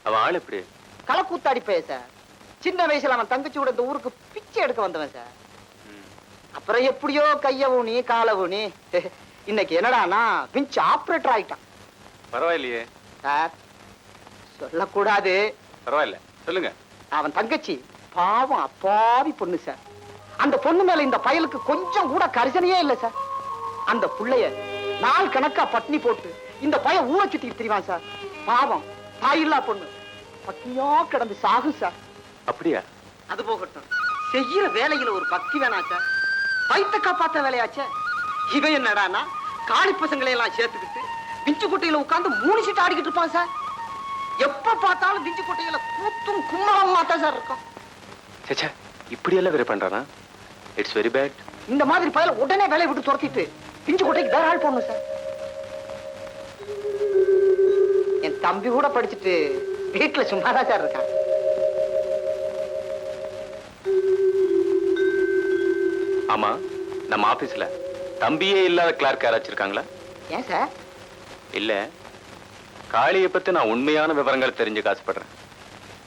அவன் ஆள் எப்படி? களக்கூத்தாடி பைய சார். சின்ன வயசுல அவன் தங்கச்சி கூட இந்த ஊருக்கு பிச்சை எடுக்க வந்தவன் சார். அப்புறம் எப்படியோ கைய ஊனி கால ஊனி இன்னைக்கு என்னடானா விஞ்ச் ஆபரேட்டர் ஆயிட்டான். பரவாயில்லையே சார். சொல்லக்கூடாது. பரவாயில்ல, சொல்லுங்க. அவன் தங்கச்சி பாவம் அப்பாவி பொண்ணு சார். அந்த பொண்ணு மேல இந்த பயலுக்கு கொஞ்சம் கூட கரிசனையே இல்லை சார். அந்த புள்ளைய நாள் கணக்கா பட்னி போட்டு இந்த பய ஊரை சுத்திட்டு திரிவான் சார். பாவம் தாயில்லா பொண்ணு பட்னியா கிடந்து சாகும் சார். அப்படியா? அது போகட்டும், செய்யற வேலையில ஒரு பக்தி வேணா சார். வயிற்ற காப்பாத்த வேலையாச்சே. இவன் என்னடானா காளி பசங்களை எல்லாம் சேர்த்துக்கிட்டு விஞ்சு குட்டையில உட்கார்ந்து 3 சீட் ஆடிக்கிட்டு இருப்பான் சார். எப்ப பார்த்தாலும் விஞ்சு குட்டையில கூத்தும் கும்மளம் மாத்தான் சார் இருக்கும். சேச்சா, இப்படி எல்லாம் வேற பண்றானா? It's very bad. இந்த மாதிரி பயல உடனே வேலையை விட்டு துரத்திட்டு விஞ்சு குட்டைக்கு வேற ஆள் போடணும் சார். என் தம்பி கூட படிச்சுட்டு வீட்டுல சும்மாதான் சார் இருக்கான். ஆமா, நம்ம ஆபீஸ்ல தம்பியே இல்லாத கிளார்க் யாராச்சும் இருக்காங்களா? ஏன் சார்? இல்ல, காளியை பத்தி நான் உண்மையான விவரங்கள் தெரிஞ்சுக்க ஆசைப்படுறேன்.